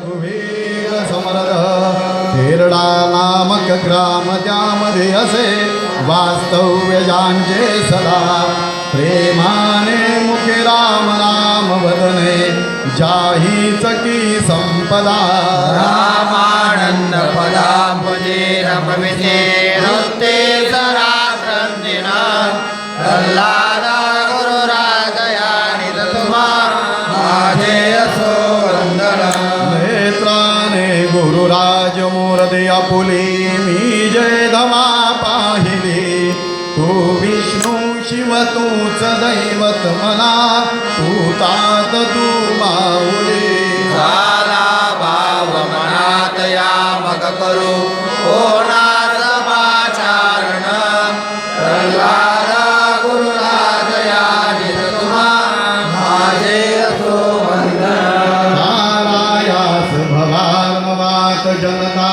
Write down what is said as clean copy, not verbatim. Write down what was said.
रघुवीर समर्थ तेरडा नामक ग्राम त्यामध्ये असे वास्तव्य ज्यांचे सदा प्रेमाने मुखे राम नाम वदने जाहीच की संपदा रामानंद पदांबुजे रमविते नृत्ते सरासंदिन प्रल्हादा गुरुराजया निदतुमा माझे असो वंदन नेत्राने गुरुराज मूर्ती आपुली मी जय धमा पाहिली तू विष्णू शिव तूच दैवत मना तू तात तू माऊली झाला भाव मनात या मग करू कोणाच पाचारण प्रल्हादा गुरुराजया निदतुमा माझे असो वंदन तारायास भवार्णवात जनता